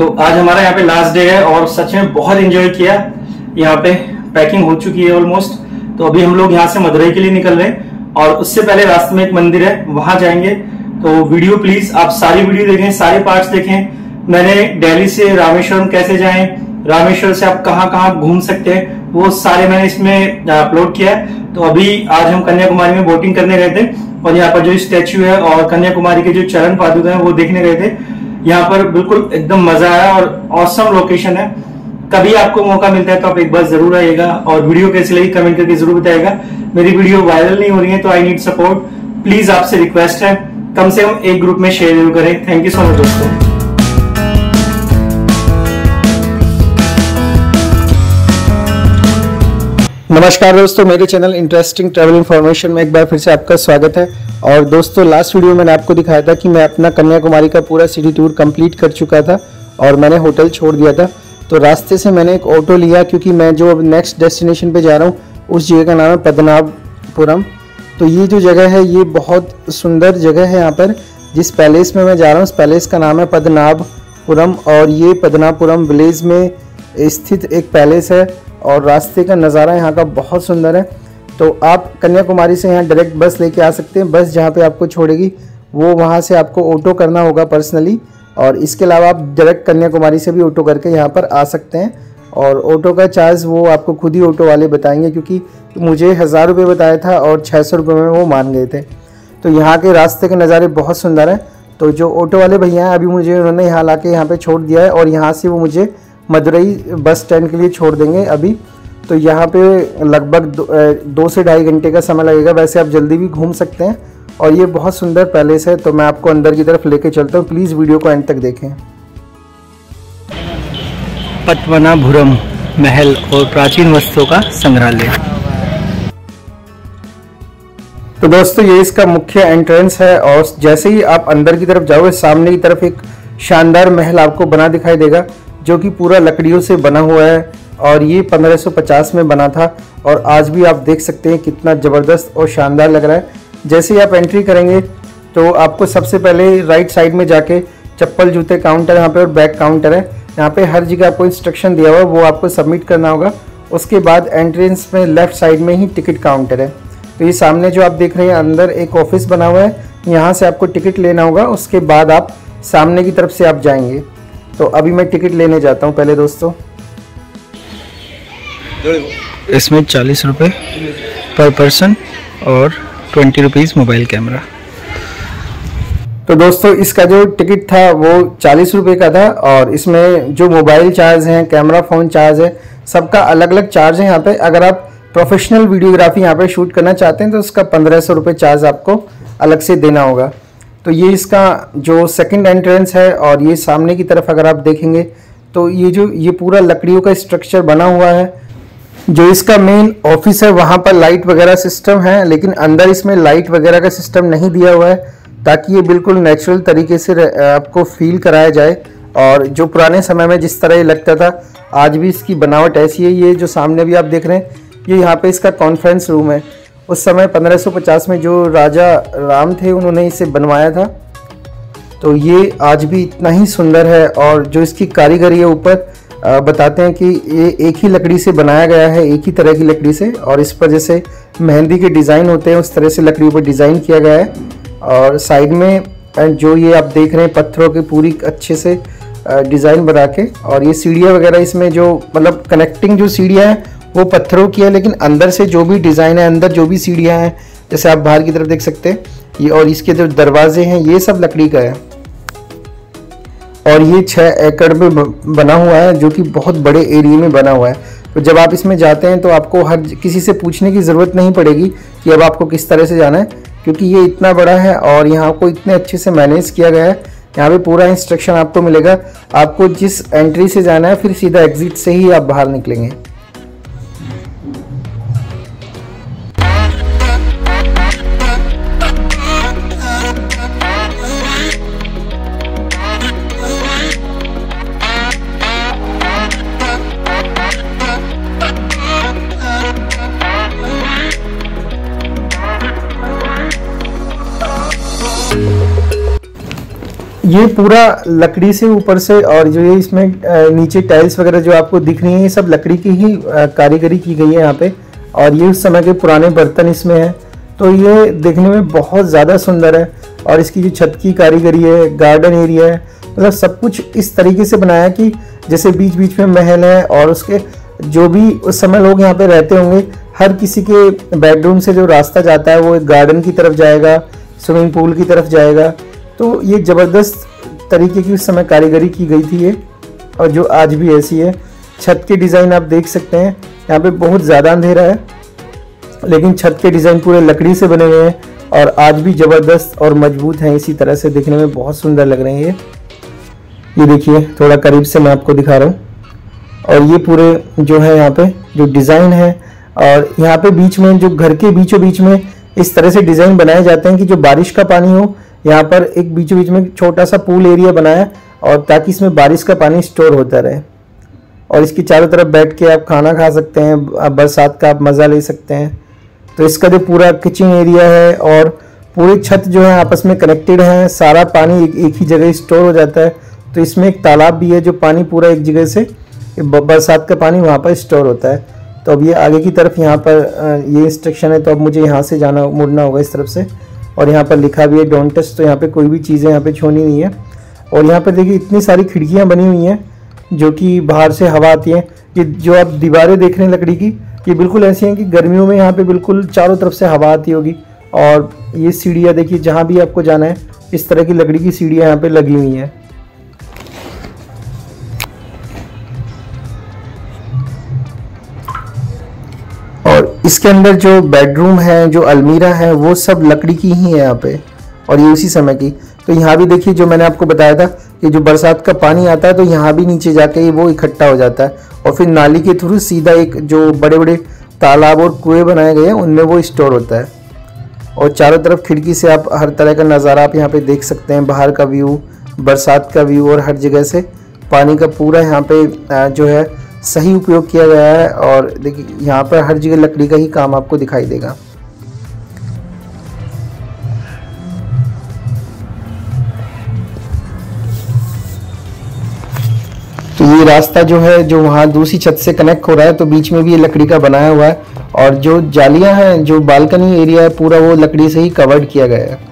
तो आज हमारा यहाँ पे लास्ट डे है और सच में बहुत एंजॉय किया। यहाँ पे पैकिंग हो चुकी है ऑलमोस्ट। तो अभी हम लोग यहाँ से मदुरई के लिए निकल रहे हैं और उससे पहले रास्ते में एक मंदिर है, वहां जाएंगे। तो वीडियो प्लीज आप सारी वीडियो देखें, सारे पार्ट्स देखें। मैंने दिल्ली से रामेश्वरम कैसे जाएं, रामेश्वर से आप कहाँ कहाँ घूम सकते हैं, वो सारे मैंने इसमें अपलोड किया है। तो अभी आज हम कन्याकुमारी में बोटिंग करने गए थे और यहाँ पर जो स्टैच्यू है और कन्याकुमारी के जो चरण पादुका है वो देखने गए थे। यहाँ पर बिल्कुल एकदम मजा आया और ऑसम लोकेशन है। कभी आपको मौका मिलता है तो आप एक बार जरूर आइएगा और वीडियो कैसी लगी कमेंट करके जरूर बताइएगा। मेरी वीडियो वायरल नहीं हो रही है तो आई नीड सपोर्ट। प्लीज आपसे रिक्वेस्ट है कम से कम एक ग्रुप में शेयर जरूर करें। थैंक यू सो मच दोस्तों। नमस्कार दोस्तों, मेरे चैनल इंटरेस्टिंग ट्रैवल इन्फॉर्मेशन में एक बार फिर से आपका स्वागत है। और दोस्तों लास्ट वीडियो में मैंने आपको दिखाया था कि मैं अपना कन्याकुमारी का पूरा सिटी टूर कंप्लीट कर चुका था और मैंने होटल छोड़ दिया था। तो रास्ते से मैंने एक ऑटो लिया क्योंकि मैं जो अब नेक्स्ट डेस्टिनेशन पे जा रहा हूँ उस जगह का नाम है पद्मनाभपुरम। तो ये जो जगह है ये बहुत सुंदर जगह है। यहाँ पर जिस पैलेस में मैं जा रहा हूँ उस पैलेस का नाम है पद्मनाभपुरम और ये पद्मनाभपुरम विलेज में स्थित एक पैलेस है और रास्ते का नज़ारा यहाँ का बहुत सुंदर है। तो आप कन्याकुमारी से यहाँ डायरेक्ट बस लेके आ सकते हैं। बस जहाँ पे आपको छोड़ेगी वो वहाँ से आपको ऑटो करना होगा पर्सनली, और इसके अलावा आप डायरेक्ट कन्याकुमारी से भी ऑटो करके यहाँ पर आ सकते हैं। और ऑटो का चार्ज वो आपको खुद ही ऑटो वाले बताएंगे, क्योंकि मुझे 1000 रुपये बताया था और 600 रुपये में वो मान गए थे। तो यहाँ के रास्ते के नज़ारे बहुत सुंदर हैं। तो जो ऑटो वाले भैया हैं अभी मुझे उन्होंने यहाँ ला के यहाँ पर छोड़ दिया है और यहाँ से वो मुझे मदुरई बस स्टैंड के लिए छोड़ देंगे अभी। तो यहाँ पे लगभग 2 से ढाई घंटे का समय लगेगा। वैसे आप जल्दी भी घूम सकते हैं और ये बहुत सुंदर पैलेस है। तो मैं आपको अंदर की तरफ लेके चलता हूँ, प्लीज़ वीडियो को एंड तक देखें। पद्मनाभपुरम महल और प्राचीन वस्तुओं का संग्रहालय। तो दोस्तों ये इसका मुख्य एंट्रेंस है और जैसे ही आप अंदर की तरफ जाओगे सामने की तरफ एक शानदार महल आपको बना दिखाई देगा जो कि पूरा लकड़ियों से बना हुआ है और ये 1550 में बना था। और आज भी आप देख सकते हैं कितना ज़बरदस्त और शानदार लग रहा है। जैसे ही आप एंट्री करेंगे तो आपको सबसे पहले राइट साइड में जाके चप्पल जूते काउंटर यहाँ पे और बैग काउंटर है। यहाँ पे हर जगह आपको इंस्ट्रक्शन दिया हुआ है, वो आपको सबमिट करना होगा। उसके बाद एंट्रेंस में लेफ्ट साइड में ही टिकट काउंटर है। तो ये सामने जो आप देख रहे हैं अंदर एक ऑफिस बना हुआ है, यहाँ से आपको टिकट लेना होगा। उसके बाद आप सामने की तरफ से आप जाएंगे। तो अभी मैं टिकट लेने जाता हूँ पहले दोस्तों। इसमें 40 रुपये पर पर्सन और 20 रुपीज़ मोबाइल कैमरा। तो दोस्तों इसका जो टिकट था वो 40 रुपये का था और इसमें जो मोबाइल चार्ज हैं, कैमरा फ़ोन चार्ज है, सबका अलग अलग चार्ज है यहाँ पे। अगर आप प्रोफेशनल वीडियोग्राफी यहाँ पे शूट करना चाहते हैं तो उसका 1500 रुपये चार्ज आपको अलग से देना होगा। तो ये इसका जो सेकंड एंट्रेंस है और ये सामने की तरफ अगर आप देखेंगे तो ये पूरा लकड़ियों का स्ट्रक्चर बना हुआ है। जो इसका मेन ऑफिस है वहाँ पर लाइट वगैरह सिस्टम है, लेकिन अंदर इसमें लाइट वगैरह का सिस्टम नहीं दिया हुआ है ताकि ये बिल्कुल नेचुरल तरीके से आपको फील कराया जाए। और जो पुराने समय में जिस तरह ये लगता था आज भी इसकी बनावट ऐसी है। ये जो सामने भी आप देख रहे हैं ये यहाँ पे इसका कॉन्फ्रेंस रूम है। उस समय 1550 में जो राजा राम थे उन्होंने इसे बनवाया था। तो ये आज भी इतना ही सुंदर है और जो इसकी कारीगरी है ऊपर बताते हैं कि ये एक ही लकड़ी से बनाया गया है, एक ही तरह की लकड़ी से। और इस पर जैसे मेहंदी के डिज़ाइन होते हैं उस तरह से लकड़ियों पर डिज़ाइन किया गया है। और साइड में जो ये आप देख रहे हैं पत्थरों की पूरी अच्छे से डिज़ाइन बना के, और ये सीढ़ियाँ वगैरह इसमें जो मतलब कनेक्टिंग जो सीढ़ियाँ हैं वो पत्थरों की है, लेकिन अंदर से जो भी डिज़ाइन है, अंदर जो भी सीढ़ियाँ हैं जैसे आप बाहर की तरफ देख सकते हैं ये, और इसके जो दरवाजे हैं ये सब लकड़ी का है। और ये 6 एकड़ में बना हुआ है जो कि बहुत बड़े एरिया में बना हुआ है। तो जब आप इसमें जाते हैं तो आपको हर किसी से पूछने की ज़रूरत नहीं पड़ेगी कि अब आपको किस तरह से जाना है, क्योंकि ये इतना बड़ा है और यहाँ को इतने अच्छे से मैनेज किया गया है। यहाँ पे पूरा इंस्ट्रक्शन आपको मिलेगा, आपको जिस एंट्री से जाना है फिर सीधा एग्जिट से ही आप बाहर निकलेंगे। ये पूरा लकड़ी से ऊपर से, और जो ये इसमें नीचे टाइल्स वगैरह जो आपको दिख रही हैं, ये सब लकड़ी की ही कारीगरी की गई है यहाँ पे। और ये उस समय के पुराने बर्तन इसमें हैं, तो ये देखने में बहुत ज़्यादा सुंदर है। और इसकी जो छत की कारीगरी है, गार्डन एरिया है, मतलब सब कुछ इस तरीके से बनाया कि जैसे बीच बीच में महल है, और उसके जो भी उस समय लोग यहाँ पे रहते होंगे, हर किसी के बेडरूम से जो रास्ता जाता है वो एक गार्डन की तरफ जाएगा, स्विमिंग पूल की तरफ जाएगा। तो ये ज़बरदस्त तरीके की उस समय कारीगरी की गई थी ये, और जो आज भी ऐसी है। छत के डिज़ाइन आप देख सकते हैं, यहाँ पे बहुत ज़्यादा अंधेरा है, लेकिन छत के डिज़ाइन पूरे लकड़ी से बने हुए हैं और आज भी ज़बरदस्त और मजबूत हैं। इसी तरह से दिखने में बहुत सुंदर लग रहे हैं ये देखिए, थोड़ा करीब से मैं आपको दिखा रहा हूँ। और ये पूरे जो है यहाँ पे जो डिज़ाइन है, और यहाँ पे बीच में जो घर के बीचों बीच में इस तरह से डिज़ाइन बनाए जाते हैं कि जो बारिश का पानी हो, यहाँ पर एक बीचों बीच में छोटा सा पूल एरिया बनाया, और ताकि इसमें बारिश का पानी स्टोर होता रहे। और इसकी चारों तरफ बैठ के आप खाना खा सकते हैं, बरसात का आप मज़ा ले सकते हैं। तो इसका जो पूरा किचन एरिया है और पूरी छत जो है आपस में कनेक्टेड है, सारा पानी एक ही जगह स्टोर हो जाता है। तो इसमें एक तालाब भी है, जो पानी पूरा एक जगह से बरसात का पानी वहाँ पर स्टोर होता है। तो अब ये आगे की तरफ यहाँ पर ये इंस्ट्रक्शन है, तो अब मुझे यहाँ से जाना मुड़ना होगा इस तरफ से। और यहाँ पर लिखा भी है डोंट टच, तो यहाँ पे कोई भी चीज़ें यहाँ पे छूनी नहीं है। और यहाँ पर देखिए इतनी सारी खिड़कियाँ बनी हुई हैं जो कि बाहर से हवा आती है। ये जो आप दीवारें देख रहे हैं लकड़ी की, ये बिल्कुल ऐसी हैं कि गर्मियों में यहाँ पे बिल्कुल चारों तरफ से हवा आती होगी। और ये सीढ़ियाँ देखिए, जहाँ भी आपको जाना है इस तरह की लकड़ी की सीढ़ियाँ यहाँ पे लगी हुई हैं। और इसके अंदर जो बेडरूम है, जो अलमीरा है, वो सब लकड़ी की ही है यहाँ पे, और ये उसी समय की। तो यहाँ भी देखिए, जो मैंने आपको बताया था कि जो बरसात का पानी आता है तो यहाँ भी नीचे जाके वो इकट्ठा हो जाता है, और फिर नाली के थ्रू सीधा एक जो बड़े बड़े तालाब और कुएं बनाए गए हैं उनमें वो स्टोर होता है। और चारों तरफ खिड़की से आप हर तरह का नज़ारा आप यहाँ पे देख सकते हैं, बाहर का व्यू, बरसात का व्यू, और हर जगह से पानी का पूरा यहाँ पे जो है सही उपयोग किया गया है। और देखिए यहाँ पर हर जगह लकड़ी का ही काम आपको दिखाई देगा। तो ये रास्ता जो है, जो वहाँ दूसरी छत से कनेक्ट हो रहा है, तो बीच में भी ये लकड़ी का बनाया हुआ है। और जो जालियां हैं, जो बालकनी एरिया है, पूरा वो लकड़ी से ही कवर्ड किया गया है।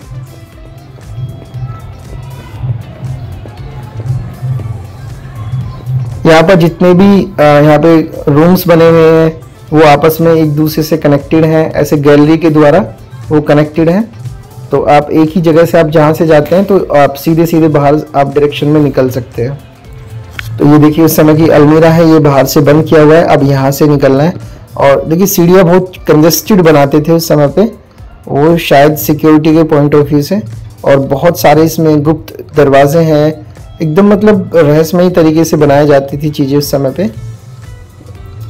यहाँ पर जितने भी यहाँ पे रूम्स बने हुए हैं वो आपस में एक दूसरे से कनेक्टेड हैं, ऐसे गैलरी के द्वारा वो कनेक्टेड हैं। तो आप एक ही जगह से आप जहाँ से जाते हैं तो आप सीधे सीधे बाहर आप डायरेक्शन में निकल सकते हैं। तो ये देखिए उस समय की अलमीरा है, ये बाहर से बंद किया हुआ है, अब यहाँ से निकलना है। और देखिए सीढ़ियाँ बहुत कंजेस्टेड बनाते थे उस समय पे, वो शायद सिक्योरिटी के पॉइंट ऑफ व्यू से। और बहुत सारे इसमें गुप्त दरवाजे हैं, एकदम मतलब रहस्यमयी तरीके से बनाई जाती थी चीज़ें उस समय पे।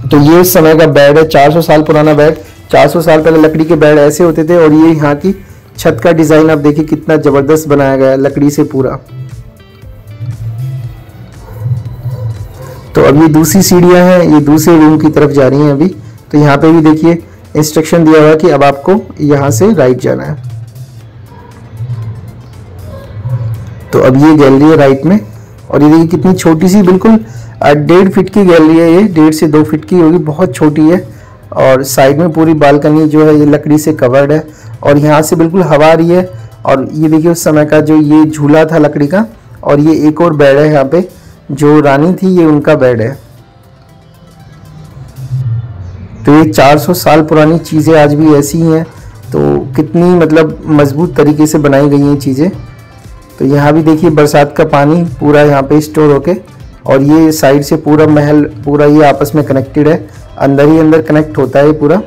तो ये उस समय का बेड है, 400 साल पुराना बेड। 400 साल पहले लकड़ी के बेड ऐसे होते थे। और ये यहाँ की छत का डिज़ाइन आप देखिए कितना ज़बरदस्त बनाया गया है लकड़ी से पूरा। तो अब ये दूसरी सीढ़ियाँ हैं, ये दूसरे रूम की तरफ जा रही हैं अभी। तो यहाँ पे भी देखिए इंस्ट्रक्शन दिया हुआ है कि अब आपको यहाँ से राइट जाना है। तो अब ये गैलरी है राइट में, और ये देखिए कितनी छोटी सी, बिल्कुल 1.5 फीट की गैलरी है ये, 1.5 से 2 फीट की होगी, बहुत छोटी है। और साइड में पूरी बालकनी जो है ये लकड़ी से कवर्ड है, और यहाँ से बिल्कुल हवा आ रही है। और ये देखिए उस समय का जो ये झूला था लकड़ी का, और ये एक और बेड है यहाँ पे, जो रानी थी ये उनका बेड है। तो ये 400 साल पुरानी चीज़ें आज भी ऐसी ही हैं। तो कितनी मतलब मजबूत तरीके से बनाई गई हैं चीज़ें। तो यहाँ भी देखिए बरसात का पानी पूरा यहाँ पे स्टोर होके, और ये साइड से पूरा महल पूरा ये आपस में कनेक्टेड है, अंदर ही अंदर कनेक्ट होता है पूरा।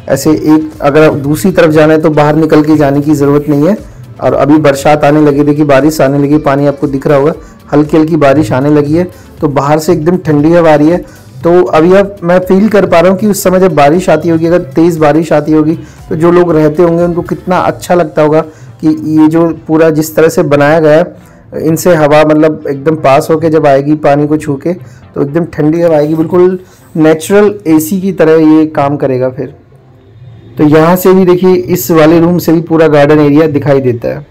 ऐसे एक अगर दूसरी तरफ जाना है तो बाहर निकल के जाने की ज़रूरत नहीं है। और अभी बरसात आने लगी, देखिए बारिश आने लगी, पानी आपको दिख रहा होगा, हल्की हल्की बारिश आने लगी है। तो बाहर से एकदम ठंडी हवा आ रही है। तो अभी अब मैं फील कर पा रहा हूँ कि उस समय जब बारिश आती होगी, अगर तेज़ बारिश आती होगी, तो जो लोग रहते होंगे उनको कितना अच्छा लगता होगा कि ये जो पूरा जिस तरह से बनाया गया है, इनसे हवा मतलब एकदम पास होके जब आएगी पानी को छू के, तो एकदम ठंडी हवा आएगी, बिल्कुल नेचुरल एसी की तरह ये काम करेगा फिर। तो यहाँ से भी देखिए इस वाले रूम से भी पूरा गार्डन एरिया दिखाई देता है।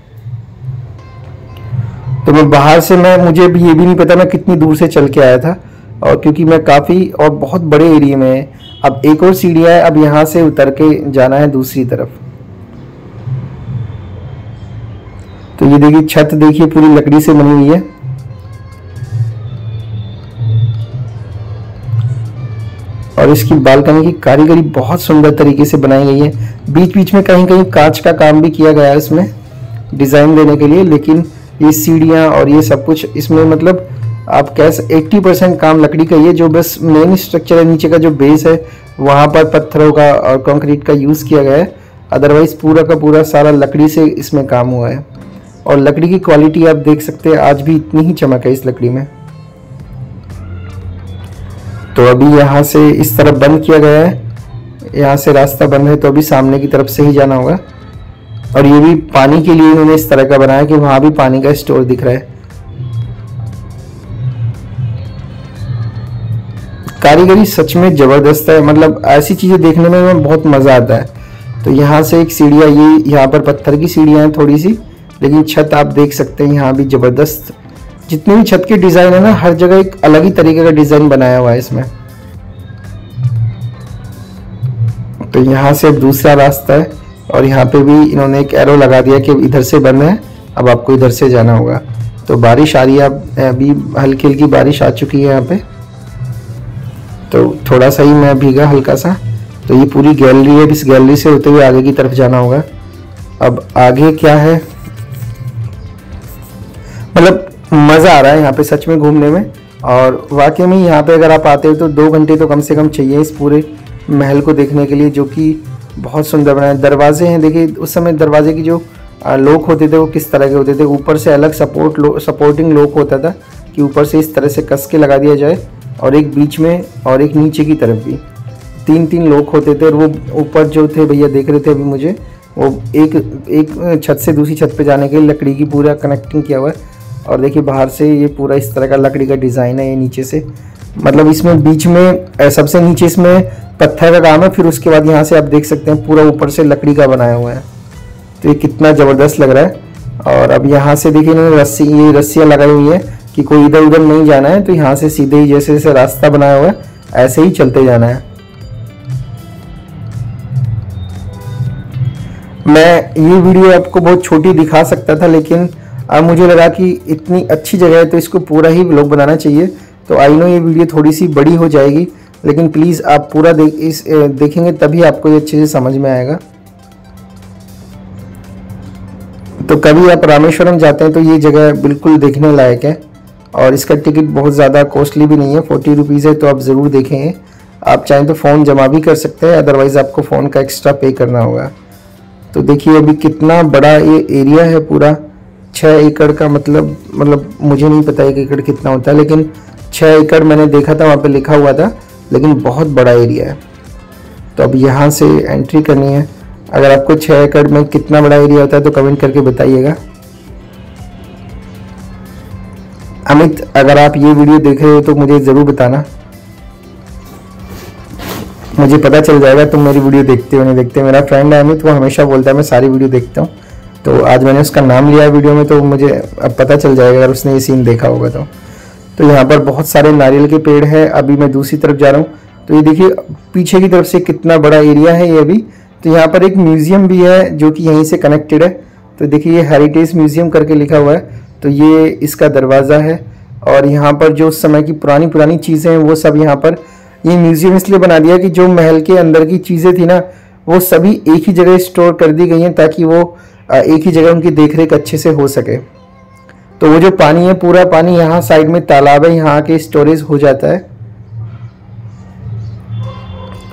तो मैं बाहर से मुझे भी ये भी नहीं पता मैं कितनी दूर से चल के आया था, और क्योंकि मैं काफ़ी और बहुत बड़े एरिया में है। अब एक और सीढ़ियाँ है, अब यहाँ से उतर के जाना है दूसरी तरफ। तो ये देखिए छत देखिए पूरी लकड़ी से बनी हुई है, और इसकी बालकनी की कारीगरी बहुत सुंदर तरीके से बनाई गई है। बीच बीच में कहीं कहीं कांच का काम भी किया गया है इसमें डिज़ाइन देने के लिए, लेकिन ये सीढ़ियाँ और ये सब कुछ इसमें मतलब आप कैसे 80% काम लकड़ी का ही है। जो बस मेन स्ट्रक्चर है, नीचे का जो बेस है वहाँ पर पत्थरों का और कंक्रीट का यूज़ किया गया है, अदरवाइज पूरा का पूरा सारा लकड़ी से इसमें काम हुआ है। और लकड़ी की क्वालिटी आप देख सकते हैं, आज भी इतनी ही चमक है इस लकड़ी में। तो अभी यहाँ से इस तरफ बंद किया गया है, यहाँ से रास्ता बंद है, तो अभी सामने की तरफ से ही जाना होगा। और ये भी पानी के लिए इन्होंने इस तरह का बनाया कि वहाँ भी पानी का स्टोर दिख रहा है। कारीगरी सच में ज़बरदस्त है, मतलब ऐसी चीज़ें देखने में बहुत मज़ा आता है। तो यहाँ से एक सीढ़ियाँ, ये यहाँ पर पत्थर की सीढ़ियाँ हैं थोड़ी सी, लेकिन छत आप देख सकते हैं यहाँ भी ज़बरदस्त। जितनी भी छत के डिज़ाइन है ना, हर जगह एक अलग ही तरीके का डिज़ाइन बनाया हुआ है इसमें। तो यहाँ से दूसरा रास्ता है, और यहाँ पे भी इन्होंने एक एरो लगा दिया कि इधर से बंद है, अब आपको इधर से जाना होगा। तो बारिश आ रही है, अभी हल्की हल्की बारिश आ चुकी है यहाँ पे, तो थोड़ा सा ही मैं भीगा हल्का सा। तो ये पूरी गैलरी है, इस गैलरी से होते हुए आगे की तरफ जाना होगा। अब आगे क्या है, मतलब मज़ा आ रहा है यहाँ पे सच में घूमने में। और वाकई में यहाँ पे अगर आप आते हो तो 2 घंटे तो कम से कम चाहिए इस पूरे महल को देखने के लिए, जो कि बहुत सुंदर बनाया। दरवाजे हैं, देखिए उस समय दरवाजे की जो लॉक होते थे वो किस तरह के होते थे, ऊपर से अलग सपोर्टिंग लॉक होता था कि ऊपर से इस तरह से कस के लगा दिया जाए, और एक बीच में और एक नीचे की तरफ भी 3 लॉक होते थे। और वो ऊपर जो थे भैया देख रहे थे अभी मुझे, वो एक छत से दूसरी छत पे जाने के लिए लकड़ी की पूरा कनेक्टिंग किया हुआ है। और देखिए बाहर से ये पूरा इस तरह का लकड़ी का डिज़ाइन है, ये नीचे से मतलब इसमें बीच में सबसे नीचे इसमें पत्थर का काम है, फिर उसके बाद यहाँ से आप देख सकते हैं पूरा ऊपर से लकड़ी का बनाया हुआ है। तो ये कितना ज़बरदस्त लग रहा है। और अब यहाँ से देखिए इन्होंने ये रस्सियाँ लगाई हुई है कि कोई इधर उधर नहीं जाना है, तो यहाँ से सीधे ही जैसे जैसे रास्ता बनाया हुआ है ऐसे ही चलते जाना है। मैं ये वीडियो आपको बहुत छोटी दिखा सकता था, लेकिन अब मुझे लगा कि इतनी अच्छी जगह है तो इसको पूरा ही व्लॉग बनाना चाहिए। तो आई नो ये वीडियो थोड़ी सी बड़ी हो जाएगी, लेकिन प्लीज़ आप पूरा देखेंगे तभी आपको ये अच्छे से समझ में आएगा। तो कभी आप रामेश्वरम जाते हैं तो ये जगह बिल्कुल देखने लायक है, और इसका टिकट बहुत ज़्यादा कॉस्टली भी नहीं है, 40 रुपीज़ है। तो आप ज़रूर देखेंगे। आप चाहें तो फ़ोन जमा भी कर सकते हैं, अदरवाइज़ आपको फ़ोन का एक्स्ट्रा पे करना होगा। तो देखिए अभी कितना बड़ा ये एरिया है, पूरा 6 एकड़ का, मतलब मुझे नहीं पता 1 एकड़ कितना होता है, लेकिन 6 एकड़ मैंने देखा था, वहाँ पे लिखा हुआ था, लेकिन बहुत बड़ा एरिया है। तो अब यहाँ से एंट्री करनी है। अगर आपको 6 एकड़ में कितना बड़ा एरिया होता है तो कमेंट करके बताइएगा। अमित, अगर आप ये वीडियो देख रहे हो तो मुझे ज़रूर बताना, मुझे पता चल जाएगा तुम मेरी वीडियो देखते हो नहीं देखते। मेरा फ्रेंड है अमित, वो हमेशा बोलता है मैं सारी वीडियो देखता हूँ, तो आज मैंने उसका नाम लिया है वीडियो में, तो मुझे अब पता चल जाएगा अगर उसने ये सीन देखा होगा तो। तो यहाँ पर बहुत सारे नारियल के पेड़ हैं। अभी मैं दूसरी तरफ जा रहा हूँ, तो ये देखिए पीछे की तरफ से कितना बड़ा एरिया है ये अभी। तो यहाँ पर एक म्यूजियम भी है जो कि यहीं से कनेक्टेड है। तो देखिए ये हेरिटेज म्यूजियम करके लिखा हुआ है, तो ये इसका दरवाज़ा है। और यहाँ पर जो उस समय की पुरानी चीज़ें हैं वो सब यहाँ पर, ये म्यूजियम इसलिए बना दिया कि जो महल के अंदर की चीज़ें थी ना, वो सभी एक ही जगह स्टोर कर दी गई हैं, ताकि वो एक ही जगह उनकी देखरेख अच्छे से हो सके। तो वो जो पानी है, पूरा पानी यहाँ साइड में तालाब है, यहाँ आके स्टोरेज हो जाता है।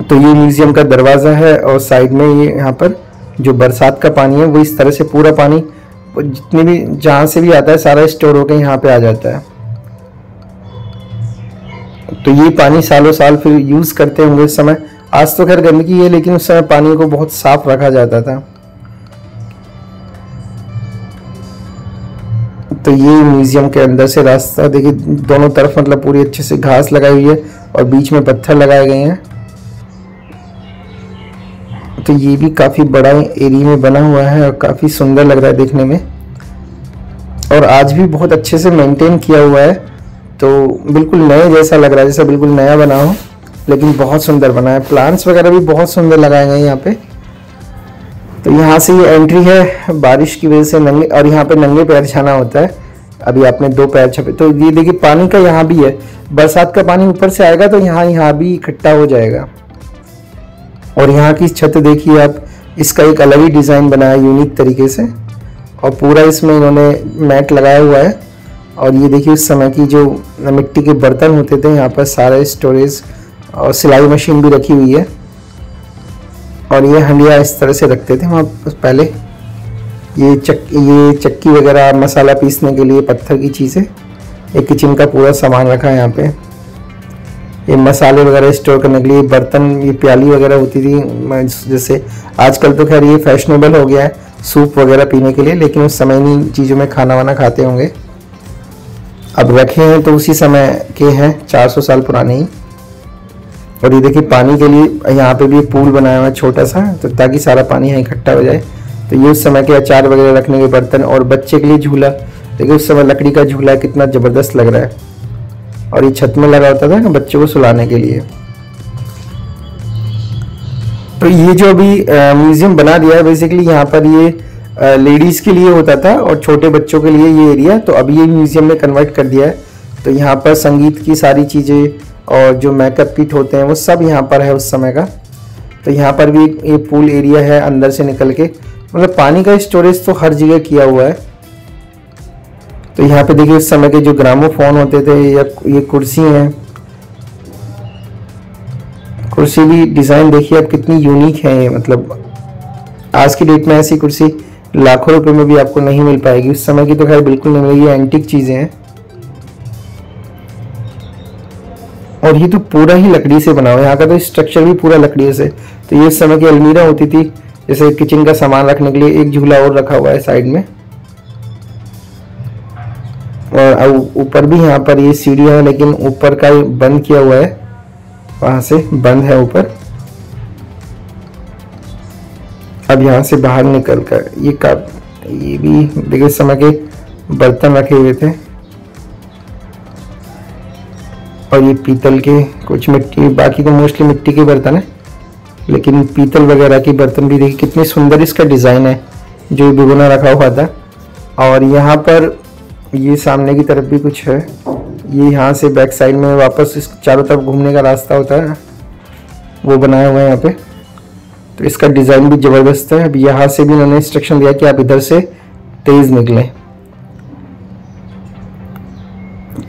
तो ये म्यूजियम का दरवाज़ा है, और साइड में ये यहाँ पर जो बरसात का पानी है वो इस तरह से पूरा पानी जितने भी जहाँ से भी आता है सारा स्टोर होकर यहाँ पे आ जाता है। तो ये पानी सालों साल फिर यूज़ करते होंगे उस समय। आज तो खैर गंदगी है, लेकिन उस समय पानी को बहुत साफ रखा जाता था। तो ये म्यूजियम के अंदर से रास्ता देखिए, दोनों तरफ मतलब पूरी अच्छे से घास लगाई हुई है और बीच में पत्थर लगाए गए हैं। तो ये भी काफ़ी बड़ा एरिया में बना हुआ है और काफ़ी सुंदर लग रहा है देखने में। और आज भी बहुत अच्छे से मेंटेन किया हुआ है, तो बिल्कुल नए जैसा लग रहा है, जैसा बिल्कुल नया बना हो, लेकिन बहुत सुंदर बना है। प्लांट्स वगैरह भी बहुत सुंदर लगाए गए हैं यहाँ पे। तो यहाँ से ये एंट्री है, बारिश की वजह से नंगे, और यहाँ पे नंगे पैर जाना होता है। अभी आपने 2 पैर छपे, तो ये देखिए पानी का यहाँ भी है, बरसात का पानी ऊपर से आएगा तो यहाँ भी इकट्ठा हो जाएगा। और यहाँ की छत देखिए आप, इसका एक अलग ही डिज़ाइन बना है यूनिक तरीके से, और पूरा इसमें इन्होंने मैट लगाया हुआ है। और ये देखिए उस समय की जो मिट्टी के बर्तन होते थे, यहाँ पर सारे स्टोरेज और सिलाई मशीन भी रखी हुई है। और ये हंडिया इस तरह से रखते थे वहाँ पहले। ये चक्की वगैरह मसाला पीसने के लिए पत्थर की चीज़ें, एक किचन का पूरा सामान रखा है यहाँ पे। ये मसाले वगैरह स्टोर करने के लिए बर्तन, ये प्याली वगैरह होती थी, जैसे आजकल तो खैर ये फैशनेबल हो गया है सूप वगैरह पीने के लिए, लेकिन उस समय इन्हीं चीज़ों में खाना वाना खाते होंगे। अब रखे हैं तो उसी समय के हैं, 400 साल पुराने ही। और ये देखिए पानी के लिए यहाँ पे भी पूल बनाया हुआ है छोटा सा, तो ताकि सारा पानी यहाँ इकट्ठा हो जाए। तो ये उस समय के अचार वगैरह रखने के बर्तन, और बच्चे के लिए झूला, देखिए उस समय लकड़ी का झूला कितना ज़बरदस्त लग रहा है। और ये छत में लगा होता था ना बच्चों को सुलाने के लिए। तो ये जो अभी म्यूजियम बना दिया है, बेसिकली यहाँ पर ये लेडीज़ के लिए होता था और छोटे बच्चों के लिए ये एरिया, तो अभी ये म्यूजियम में कन्वर्ट कर दिया है। तो यहाँ पर संगीत की सारी चीज़ें और जो मेकअप किट होते हैं वो सब यहाँ पर है उस समय का। तो यहाँ पर भी ये पूल एरिया है अंदर से निकल के, मतलब पानी का स्टोरेज तो हर जगह किया हुआ है। तो यहाँ पे देखिए उस समय के जो ग्रामोफोन होते थे, या ये कुर्सी हैं, कुर्सी भी डिज़ाइन देखिए अब कितनी यूनिक है ये, मतलब आज की डेट में ऐसी कुर्सी लाखों रुपए में भी आपको नहीं मिल पाएगी, उस समय की तो खैर बिल्कुल नहीं मिलेगी। ये एंटीक चीज़ें हैं, और ये तो पूरा ही लकड़ी से बना हुआ है, यहाँ का तो स्ट्रक्चर भी पूरा लकड़ी से। तो ये उस समय की अलमीरा होती थी, जैसे किचन का सामान रखने के लिए। एक झूला और रखा हुआ है साइड में, और ऊपर भी यहाँ पर ये सीढ़ियाँ है, लेकिन ऊपर का बंद किया हुआ है, वहां से बंद है ऊपर। अब यहाँ से बाहर निकल कर ये भी देखिए समय के बर्तन रखे हुए थे, और ये पीतल के कुछ मिट्टी, बाकी तो मोस्टली मिट्टी के बर्तन है, लेकिन पीतल वगैरह के बर्तन भी देखिए कितने सुंदर इसका डिज़ाइन है, जो भिगोना रखा हुआ था। और यहाँ पर ये सामने की तरफ भी कुछ है, ये यहाँ से बैक साइड में वापस इस चारों तरफ घूमने का रास्ता होता है, वो बनाया हुआ है यहाँ पे। तो इसका डिज़ाइन भी ज़बरदस्त है। अब यहाँ से भी उन्होंने इंस्ट्रक्शन दिया कि आप इधर से तेज़ निकलें।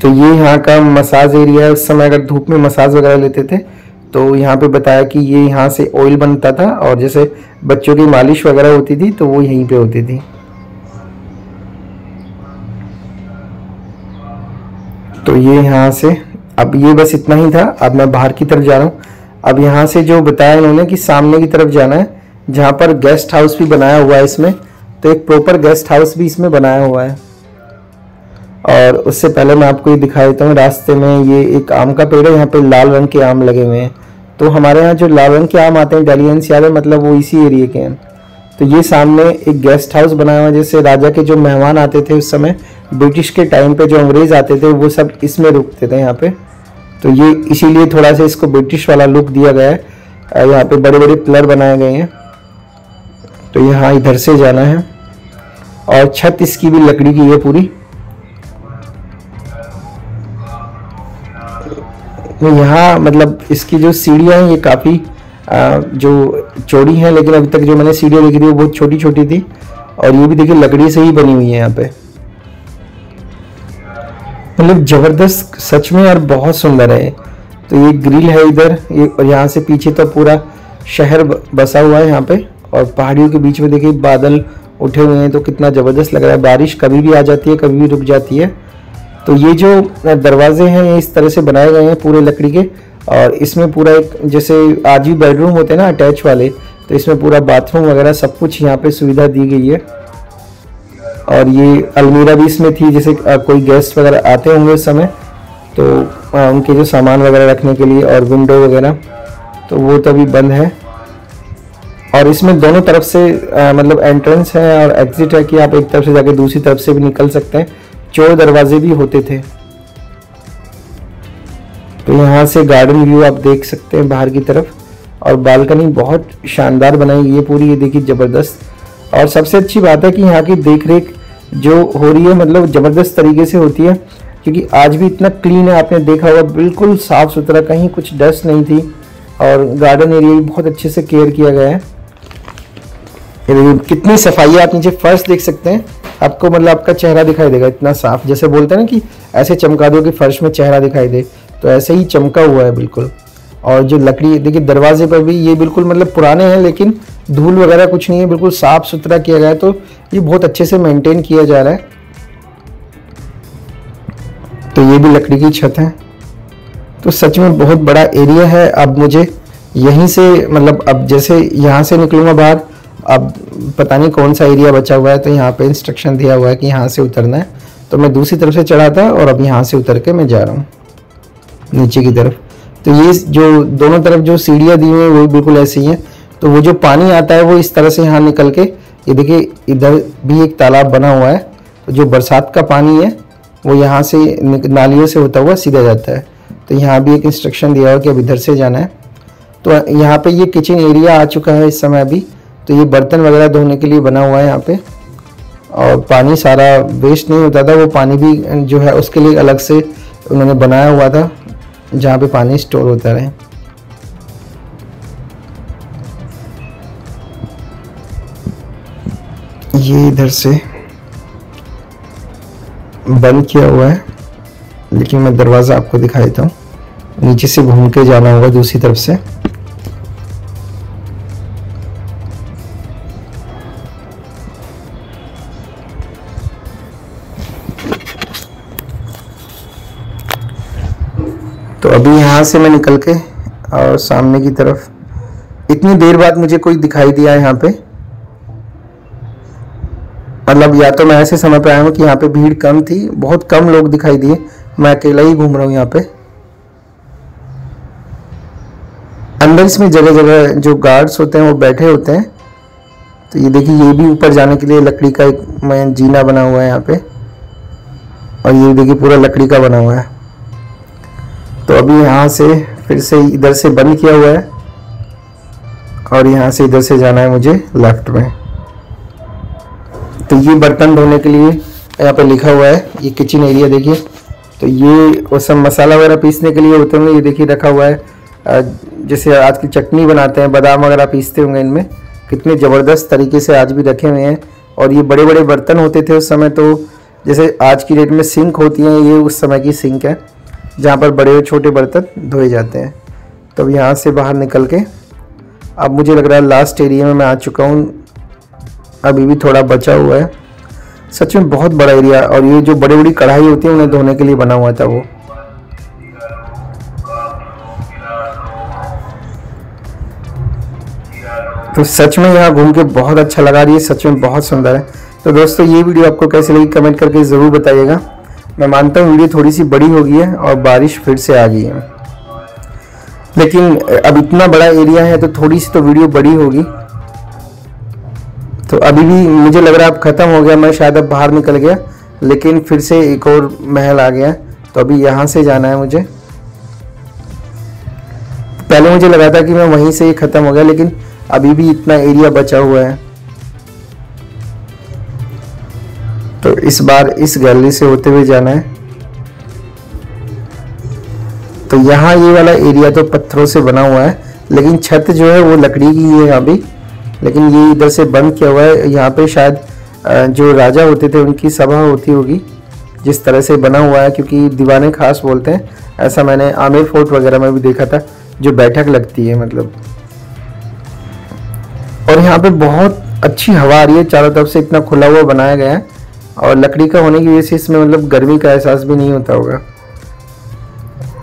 तो ये यहाँ का मसाज एरिया है। उस समय अगर धूप में मसाज वगैरह लेते थे तो यहाँ पे बताया कि ये यहाँ से ऑयल बनता था, और जैसे बच्चों की मालिश वगैरह होती थी तो वो यहीं पे होती थी। तो ये यहाँ से, अब ये बस इतना ही था। अब मैं बाहर की तरफ जा रहा हूँ। अब यहाँ से जो बताया इन्होंने कि सामने की तरफ जाना है, जहाँ पर गेस्ट हाउस भी बनाया हुआ है इसमें। तो एक प्रॉपर गेस्ट हाउस भी इसमें बनाया हुआ है। और उससे पहले मैं आपको ये दिखा देता हूँ, रास्ते में ये एक आम का पेड़ है, यहाँ पे लाल रंग के आम लगे हुए हैं। तो हमारे यहाँ जो लाल रंग के आम आते हैं डेलियंस यार, मतलब वो इसी एरिया के हैं। तो ये सामने एक गेस्ट हाउस बनाया हुआ है, जैसे राजा के जो मेहमान आते थे उस समय ब्रिटिश के टाइम पे, जो अंग्रेज आते थे वो सब इसमें रुकते थे यहाँ पे। तो ये इसीलिए थोड़ा सा इसको ब्रिटिश वाला लुक दिया गया है। यहाँ पे बड़े बड़े पिलर बनाए गए हैं। तो यहाँ इधर से जाना है, और छत इसकी भी लकड़ी की है पूरी। यहाँ मतलब इसकी जो सीढ़ियाँ हैं ये काफ़ी जो चौड़ी हैं, लेकिन अभी तक जो मैंने सीढ़ियाँ देखी थी वो बहुत छोटी छोटी थी। और ये भी देखिए लकड़ी से ही बनी हुई है यहाँ पे, मतलब जबरदस्त सच में, और बहुत सुंदर है। तो ये ग्रिल है इधर, ये, और यहाँ से पीछे तो पूरा शहर बसा हुआ है यहाँ पे। और पहाड़ियों के बीच में देखिए बादल उठे हुए हैं, तो कितना ज़बरदस्त लग रहा है। बारिश कभी भी आ जाती है, कभी भी रुक जाती है। तो ये जो दरवाजे हैं ये इस तरह से बनाए गए हैं पूरे लकड़ी के। और इसमें पूरा एक, जैसे आज भी बेडरूम होते हैं ना अटैच वाले, तो इसमें पूरा बाथरूम वगैरह सब कुछ यहाँ पे सुविधा दी गई है। और ये अलमीरा भी इसमें थी, जैसे कोई गेस्ट वगैरह आते होंगे उस समय, तो उनके जो सामान वगैरह रखने के लिए, और विंडो वगैरह, तो वो तो अभी बंद है। और इसमें दोनों तरफ से मतलब एंट्रेंस है और एग्जिट है कि आप एक तरफ से जाके दूसरी तरफ से भी निकल सकते हैं। 4 दरवाजे भी होते थे। तो यहाँ से गार्डन व्यू आप देख सकते हैं बाहर की तरफ, और बालकनी बहुत शानदार बनाई गई है पूरी, ये देखिए ज़बरदस्त। और सबसे अच्छी बात है कि यहाँ की देखरेख जो हो रही है मतलब ज़बरदस्त तरीके से होती है, क्योंकि आज भी इतना क्लीन है, आपने देखा होगा बिल्कुल साफ़ सुथरा, कहीं कुछ डस्ट नहीं थी। और गार्डन एरिया भी बहुत अच्छे से केयर किया गया है। कितनी सफाई है, आप नीचे फर्श देख सकते हैं, आपको मतलब आपका चेहरा दिखाई देगा इतना साफ। जैसे बोलते हैं ना कि ऐसे चमका दो कि फर्श में चेहरा दिखाई दे, तो ऐसे ही चमका हुआ है बिल्कुल। और जो लकड़ी देखिए दरवाजे पर भी, ये बिल्कुल मतलब पुराने हैं लेकिन धूल वगैरह कुछ नहीं है, बिल्कुल साफ सुथरा किया गया है। तो ये बहुत अच्छे से मेंटेन किया जा रहा है। तो ये भी लकड़ी की छत है। तो सच में बहुत बड़ा एरिया है। अब मुझे यहीं से मतलब अब जैसे यहाँ से निकलूंगा बाहर, अब पता नहीं कौन सा एरिया बचा हुआ है, तो यहाँ पे इंस्ट्रक्शन दिया हुआ है कि यहाँ से उतरना है। तो मैं दूसरी तरफ से चढ़ा था और अब यहाँ से उतर के मैं जा रहा हूँ नीचे की तरफ। तो ये जो दोनों तरफ जो सीढ़ियाँ दी हुई हैं वो बिल्कुल ऐसी हैं। तो वो जो पानी आता है वो इस तरह से यहाँ निकल के, ये देखिए इधर भी एक तालाब बना हुआ है। तो जो बरसात का पानी है वो यहाँ से नालियों से होता हुआ सीधा जाता है। तो यहाँ भी एक इंस्ट्रक्शन दिया हुआ कि अब इधर से जाना है। तो यहाँ पे ये किचन एरिया आ चुका है इस समय अभी। तो ये बर्तन वगैरह धोने के लिए बना हुआ है यहाँ पे, और पानी सारा वेस्ट नहीं होता था, वो पानी भी जो है उसके लिए अलग से उन्होंने बनाया हुआ था जहाँ पे पानी स्टोर होता रहे। ये इधर से बंद किया हुआ है, लेकिन मैं दरवाज़ा आपको दिखा देता हूँ। नीचे से घूम के जाना होगा दूसरी तरफ से। तो अभी यहाँ से मैं निकल के और सामने की तरफ, इतनी देर बाद मुझे कोई दिखाई दिया यहाँ पे। मतलब या तो मैं ऐसे समय पे आया हूँ कि यहाँ पे भीड़ कम थी, बहुत कम लोग दिखाई दिए, मैं अकेला ही घूम रहा हूँ यहाँ पे। अंदर इसमें जगह जगह जो गार्ड्स होते हैं वो बैठे होते हैं। तो ये देखिए ये भी ऊपर जाने के लिए लकड़ी का एक जीना बना हुआ है यहाँ पे, और ये देखिए पूरा लकड़ी का बना हुआ है। तो अभी यहाँ से फिर से इधर से बंद किया हुआ है, और यहाँ से इधर से जाना है मुझे लेफ्ट में। तो ये बर्तन धोने के लिए यहाँ पे लिखा हुआ है, ये किचन एरिया देखिए। तो ये वो सब मसाला वगैरह पीसने के लिए होते होंगे, ये देखिए रखा हुआ है। जैसे आज की चटनी बनाते हैं, बादाम वगैरह पीसते होंगे इनमें, कितने ज़बरदस्त तरीके से आज भी रखे हुए हैं। और ये बड़े बड़े बर्तन होते थे उस समय, तो जैसे आज की डेट में सिंक होती हैं, ये उस समय की सिंक है जहाँ पर बड़े और छोटे बर्तन धोए जाते हैं। तो अब यहाँ से बाहर निकल के अब मुझे लग रहा है लास्ट एरिया में मैं आ चुका हूँ, अभी भी थोड़ा बचा हुआ है। सच में बहुत बड़ा एरिया, और ये जो बड़ी बड़ी कढ़ाई होती है उन्हें धोने के लिए बना हुआ था वो। तो सच में यहाँ घूम के बहुत अच्छा लगा, रही है सच में बहुत सुंदर है। तो दोस्तों ये वीडियो आपको कैसी लगी कमेंट करके ज़रूर बताइएगा। मैं मानता हूँ वीडियो थोड़ी सी बड़ी हो गई है और बारिश फिर से आ गई है, लेकिन अब इतना बड़ा एरिया है तो थोड़ी सी तो वीडियो बड़ी होगी। तो अभी भी मुझे लग रहा है अब ख़त्म हो गया, मैं शायद अब बाहर निकल गया, लेकिन फिर से एक और महल आ गया। तो अभी यहाँ से जाना है मुझे। पहले मुझे लगा था कि मैं वहीं से ही ख़त्म हो गया, लेकिन अभी भी इतना एरिया बचा हुआ है। तो इस बार इस गैलरी से होते हुए जाना है। तो यहाँ ये वाला एरिया तो पत्थरों से बना हुआ है, लेकिन छत जो है वो लकड़ी की है यहाँ भी, लेकिन ये इधर से बंद किया हुआ है। यहाँ पे शायद जो राजा होते थे उनकी सभा होती होगी, जिस तरह से बना हुआ है, क्योंकि दीवाने खास बोलते हैं ऐसा। मैंने आमेर फोर्ट वगैरह में भी देखा था, जो बैठक लगती है मतलब। और यहाँ पे बहुत अच्छी हवा आ रही है, चारों तरफ से इतना खुला हुआ बनाया गया है, और लकड़ी का होने की वजह से इसमें मतलब गर्मी का एहसास भी नहीं होता होगा।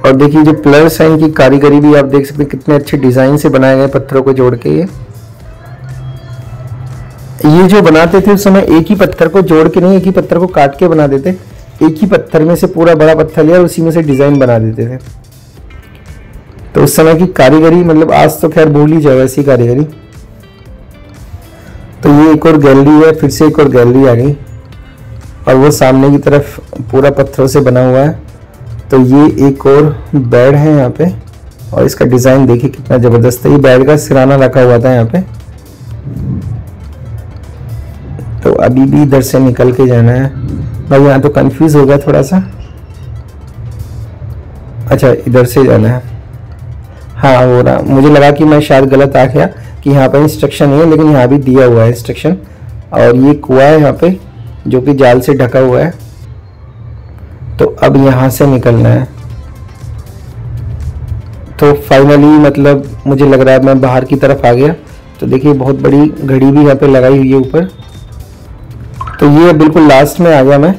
और देखिए जो पिलर्स हैं इनकी कारीगरी भी आप देख सकते हैं, कितने अच्छे डिजाइन से बनाए गए पत्थरों को जोड़ के। ये जो बनाते थे उस समय एक ही पत्थर को जोड़ के नहीं, एक ही पत्थर को काट के बना देते, एक ही पत्थर में से पूरा बड़ा पत्थर लिया और उसी में से डिजाइन बना देते थे। तो उस समय की कारीगरी मतलब आज तो खैर भूल ही जाए ऐसी कारीगरी। तो ये एक और गैलरी है, फिर से एक और गैलरी आ गई और वो सामने की तरफ पूरा पत्थरों से बना हुआ है। तो ये एक और बेड है यहाँ पे और इसका डिज़ाइन देखिए कितना ज़बरदस्त है। ये बेड का सिराना रखा हुआ था यहाँ पे। तो अभी भी इधर से निकल के जाना है। मैं यहाँ तो कंफ्यूज हो गया थोड़ा सा। अच्छा इधर से जाना है, हाँ हो रहा, मुझे लगा कि मैं शायद गलत आ गया कि यहाँ पे इंस्ट्रक्शन नहीं है, लेकिन यहाँ भी दिया हुआ है इंस्ट्रक्शन। और ये कुआं है यहाँ पे जो कि जाल से ढका हुआ है। तो अब यहाँ से निकलना है। तो फाइनली मतलब मुझे लग रहा है मैं बाहर की तरफ आ गया। तो देखिए बहुत बड़ी घड़ी भी यहाँ पे लगाई हुई है ऊपर। तो ये बिल्कुल लास्ट में आ गया मैं,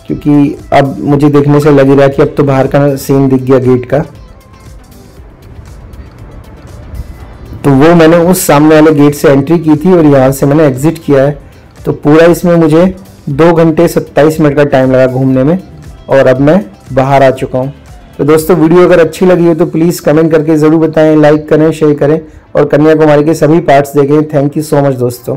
क्योंकि अब मुझे देखने से लग रहा है कि अब तो बाहर का सीन दिख गया गेट का। तो वो मैंने उस सामने वाले गेट से एंट्री की थी और यहाँ से मैंने एग्जिट किया है। तो पूरा इसमें मुझे 2 घंटे 27 मिनट का टाइम लगा घूमने में और अब मैं बाहर आ चुका हूँ। तो दोस्तों वीडियो अगर अच्छी लगी हो तो प्लीज़ कमेंट करके ज़रूर बताएं, लाइक करें, शेयर करें और कन्याकुमारी के सभी पार्ट्स देखें। थैंक यू सो मच दोस्तों।